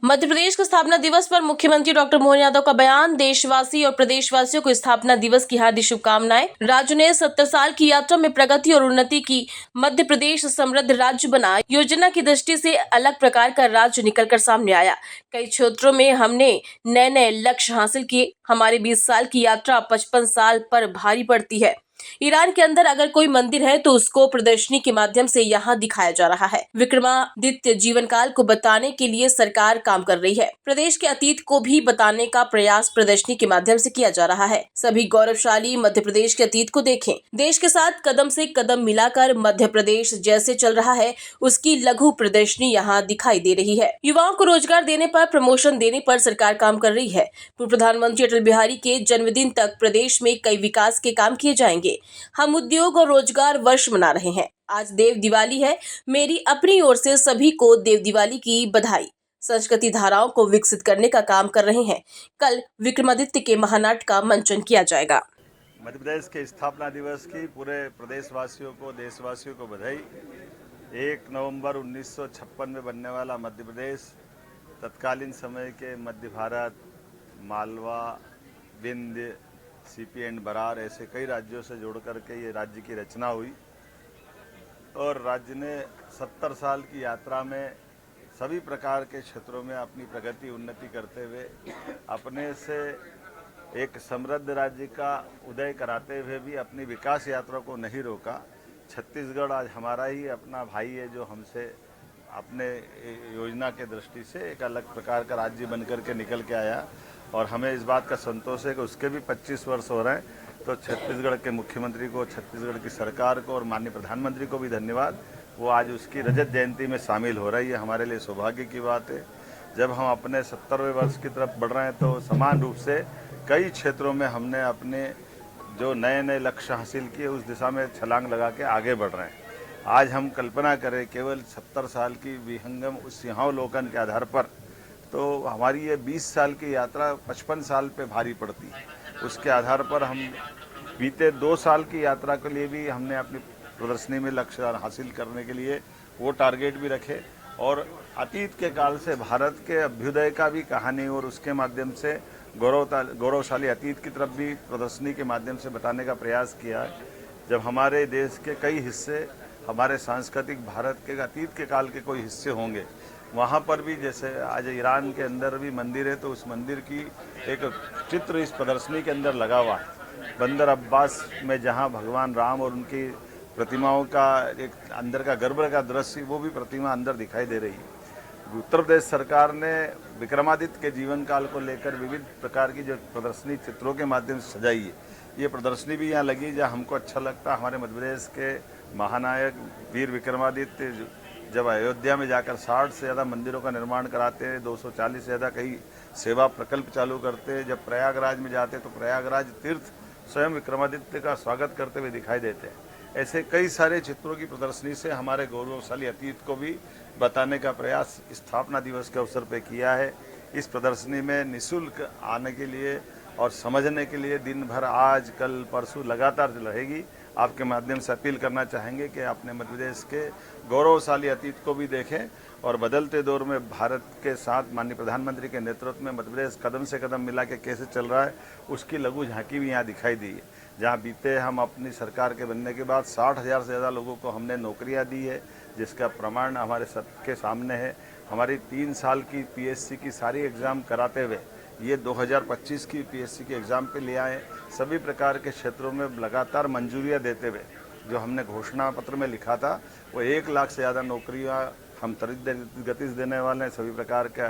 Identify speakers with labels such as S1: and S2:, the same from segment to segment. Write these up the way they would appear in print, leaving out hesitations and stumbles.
S1: मध्य प्रदेश के स्थापना दिवस पर मुख्यमंत्री डॉक्टर मोहन यादव का बयान। देशवासी और प्रदेशवासियों को स्थापना दिवस की हार्दिक शुभकामनाएं। राज्य ने 70 साल की यात्रा में प्रगति और उन्नति की। मध्य प्रदेश समृद्ध राज्य बना। योजना की दृष्टि से अलग प्रकार का राज्य निकलकर सामने आया। कई क्षेत्रों में हमने नए नए लक्ष्य हासिल किए। हमारी 20 साल की यात्रा 55 साल पर भारी पड़ती है। ईरान के अंदर अगर कोई मंदिर है तो उसको प्रदर्शनी के माध्यम से यहाँ दिखाया जा रहा है। विक्रमादित्य जीवन काल को बताने के लिए सरकार काम कर रही है। प्रदेश के अतीत को भी बताने का प्रयास प्रदर्शनी के माध्यम से किया जा रहा है। सभी गौरवशाली मध्य प्रदेश के अतीत को देखें। देश के साथ कदम से कदम मिलाकर मध्य प्रदेश जैसे चल रहा है उसकी लघु प्रदर्शनी यहाँ दिखाई दे रही है। युवाओं को रोजगार देने पर, प्रमोशन देने पर सरकार काम कर रही है। पूर्व प्रधानमंत्री अटल बिहारी के जन्मदिन तक प्रदेश में कई विकास के काम किए जाएंगे। हम उद्योग और रोजगार वर्ष मना रहे हैं। आज देव दिवाली है। मेरी अपनी ओर से सभी को देव दिवाली की बधाई। संस्कृति धाराओं को विकसित करने का काम कर रहे हैं। कल विक्रमादित्य के महानाट का मंचन किया जाएगा।
S2: मध्य प्रदेश के स्थापना दिवस की पूरे प्रदेशवासियों को, देशवासियों को बधाई। 1 नवंबर 1956 में बनने वाला मध्य प्रदेश तत्कालीन समय के मध्य भारत, मालवा, विंध्य, सीपी एंड बरार ऐसे कई राज्यों से जोड़ करके ये राज्य की रचना हुई और राज्य ने 70 साल की यात्रा में सभी प्रकार के क्षेत्रों में अपनी प्रगति, उन्नति करते हुए अपने से एक समृद्ध राज्य का उदय कराते हुए भी अपनी विकास यात्रा को नहीं रोका। छत्तीसगढ़ आज हमारा ही अपना भाई है जो हमसे अपने योजना के दृष्टि से एक अलग प्रकार का राज्य बन करके निकल के आया और हमें इस बात का संतोष है कि उसके भी 25 वर्ष हो रहे हैं। तो छत्तीसगढ़ के मुख्यमंत्री को, छत्तीसगढ़ की सरकार को और माननीय प्रधानमंत्री को भी धन्यवाद। वो आज उसकी रजत जयंती में शामिल हो रही है, हमारे लिए सौभाग्य की बात है। जब हम अपने 70वें वर्ष की तरफ बढ़ रहे हैं तो समान रूप से कई क्षेत्रों में हमने अपने जो नए नए लक्ष्य हासिल किए उस दिशा में छलांग लगा के आगे बढ़ रहे हैं। आज हम कल्पना करें केवल 70 साल की विहंगम उस सिंहावलोकन के आधार पर तो हमारी ये 20 साल की यात्रा 55 साल पे भारी पड़ती है। उसके आधार पर हम बीते 2 साल की यात्रा के लिए भी हमने अपनी प्रदर्शनी में लक्ष्य हासिल करने के लिए वो टारगेट भी रखे और अतीत के काल से भारत के अभ्युदय का भी कहानी और उसके माध्यम से गौरवशाली अतीत की तरफ भी प्रदर्शनी के माध्यम से बताने का प्रयास किया है। जब हमारे देश के कई हिस्से हमारे सांस्कृतिक भारत के अतीत के काल के कोई हिस्से होंगे, वहाँ पर भी जैसे आज ईरान के अंदर भी मंदिर है तो उस मंदिर की एक चित्र इस प्रदर्शनी के अंदर लगा हुआ है। बंदर अब्बास में जहाँ भगवान राम और उनकी प्रतिमाओं का एक अंदर का गर्भ का दृश्य, वो भी प्रतिमा अंदर दिखाई दे रही है। उत्तर प्रदेश सरकार ने विक्रमादित्य के जीवन काल को लेकर विविध प्रकार की जो प्रदर्शनी चित्रों के माध्यम से सजाई है, ये प्रदर्शनी भी यहाँ लगी जहाँ हमको अच्छा लगता। हमारे मध्य प्रदेश के महानायक वीर विक्रमादित्य जब अयोध्या में जाकर 60 से ज़्यादा मंदिरों का निर्माण कराते हैं, 240 से ज़्यादा कई सेवा प्रकल्प चालू करते हैं, जब प्रयागराज में जाते तो प्रयागराज तीर्थ स्वयं विक्रमादित्य का स्वागत करते हुए दिखाई देते हैं। ऐसे कई सारे चित्रों की प्रदर्शनी से हमारे गौरवशाली अतीत को भी बताने का प्रयास स्थापना दिवस के अवसर पर किया है। इस प्रदर्शनी में निःशुल्क आने के लिए और समझने के लिए दिन भर आज, कल, परसों लगातार रहेगी। आपके माध्यम से अपील करना चाहेंगे कि अपने मध्य प्रदेश के गौरवशाली अतीत को भी देखें और बदलते दौर में भारत के साथ माननीय प्रधानमंत्री के नेतृत्व में मध्य प्रदेश कदम से कदम मिला के कैसे चल रहा है उसकी लघु झांकी भी यहाँ दिखाई दी है। जहाँ बीते हम अपनी सरकार के बनने के बाद 60,000 से ज़्यादा लोगों को हमने नौकरियाँ दी है, जिसका प्रमाण हमारे सबके सामने है। हमारी 3 साल की पीएससी की सारी एग्ज़ाम कराते हुए ये 2025 की पीएससी के एग्ज़ाम पे ले आए। सभी प्रकार के क्षेत्रों में लगातार मंजूरियां देते हुए जो हमने घोषणा पत्र में लिखा था वो 1 लाख से ज़्यादा नौकरियां हम त्वरित गति से देने वाले हैं। सभी प्रकार का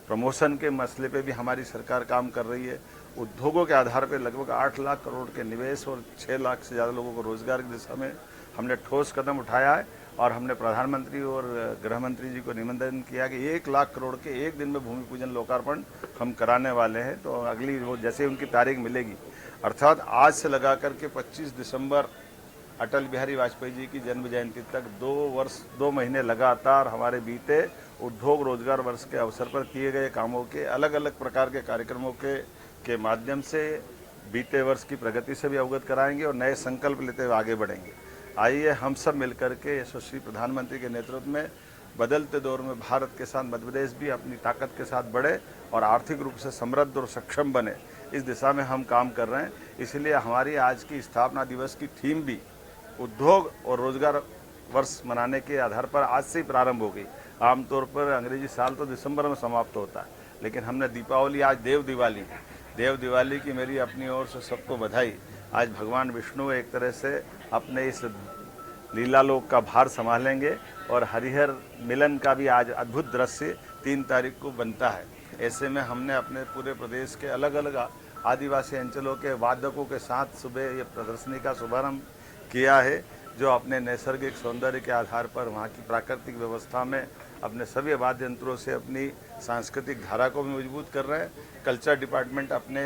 S2: प्रमोशन के मसले पे भी हमारी सरकार काम कर रही है। उद्योगों के आधार पर लगभग 8 लाख करोड़ के निवेश और 6 लाख से ज़्यादा लोगों को रोजगार की दिशा में हमने ठोस कदम उठाया है और हमने प्रधानमंत्री और गृह मंत्री जी को निमंत्रण किया कि 1 लाख करोड़ के एक दिन में भूमि पूजन लोकार्पण हम कराने वाले हैं। तो अगली वो जैसे उनकी तारीख मिलेगी, अर्थात आज से लगा करके 25 दिसंबर अटल बिहारी वाजपेयी जी की जन्म जयंती तक 2 महीने लगातार हमारे बीते उद्योग रोजगार वर्ष के अवसर पर किए गए कामों के अलग अलग प्रकार के कार्यक्रमों के माध्यम से बीते वर्ष की प्रगति से भी अवगत कराएंगे और नए संकल्प लेते हुए आगे बढ़ेंगे। आइए हम सब मिलकर के यशस्वी प्रधानमंत्री के नेतृत्व में बदलते दौर में भारत के साथ मध्य प्रदेश भी अपनी ताकत के साथ बढ़े और आर्थिक रूप से समृद्ध और सक्षम बने, इस दिशा में हम काम कर रहे हैं। इसलिए हमारी आज की स्थापना दिवस की थीम भी उद्योग और रोजगार वर्ष मनाने के आधार पर आज से ही प्रारंभ हो गई। आमतौर पर अंग्रेजी साल तो दिसंबर में समाप्त होता है, लेकिन हमने दीपावली, आज देव दिवाली है। देव दिवाली की मेरी अपनी ओर से सबको बधाई। आज भगवान विष्णु एक तरह से अपने इस लीला लोक का भार संभालेंगे और हरिहर मिलन का भी आज अद्भुत दृश्य 3 तारीख को बनता है। ऐसे में हमने अपने पूरे प्रदेश के अलग अलग आदिवासी अंचलों के वादकों के साथ सुबह ये प्रदर्शनी का शुभारंभ किया है, जो अपने नैसर्गिक सौंदर्य के आधार पर वहाँ की प्राकृतिक व्यवस्था में अपने सभी वाद्य यंत्रों से अपनी सांस्कृतिक धारा को भी मजबूत कर रहे हैं। कल्चर डिपार्टमेंट अपने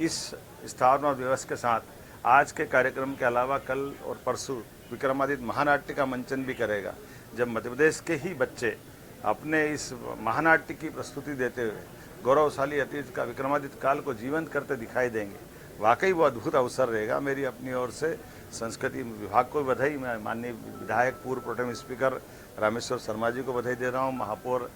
S2: इस स्थापना दिवस के साथ आज के कार्यक्रम के अलावा कल और परसों विक्रमादित्य महानाट्य का मंचन भी करेगा, जब मध्य प्रदेश के ही बच्चे अपने इस महानाट्य की प्रस्तुति देते हुए गौरवशाली अतीत का विक्रमादित्य काल को जीवंत करते दिखाई देंगे। वाकई वो अद्भुत अवसर रहेगा। मेरी अपनी ओर से संस्कृति विभाग को बधाई, मैं माननीय विधायक पूर्व प्रोटेम स्पीकर रामेश्वर शर्मा जी को बधाई दे रहा हूँ, महापौर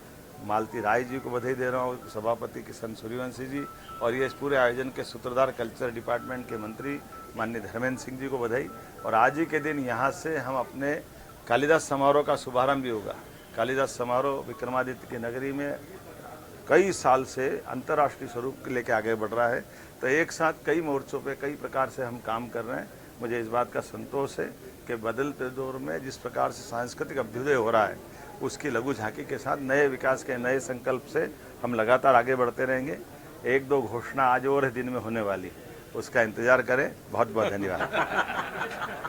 S2: मालती राय जी को बधाई दे रहा हूँ, सभापति किशन सूर्यवंशी जी और ये इस पूरे आयोजन के सूत्रधार कल्चर डिपार्टमेंट के मंत्री माननीय धर्मेंद्र सिंह जी को बधाई। और आज ही के दिन यहाँ से हम अपने कालिदास समारोह का शुभारंभ भी होगा। कालिदास समारोह विक्रमादित्य की नगरी में कई साल से अंतर्राष्ट्रीय स्वरूप लेके आगे बढ़ रहा है, तो एक साथ कई मोर्चों पे कई प्रकार से हम काम कर रहे हैं। मुझे इस बात का संतोष है कि बदलते दौर में जिस प्रकार से सांस्कृतिक अभ्युदय हो रहा है, उसकी लघु झांकी के साथ नए विकास के नए संकल्प से हम लगातार आगे बढ़ते रहेंगे। 1-2 घोषणा आज और दिन में होने वाली है, उसका इंतजार करें। बहुत बहुत धन्यवाद।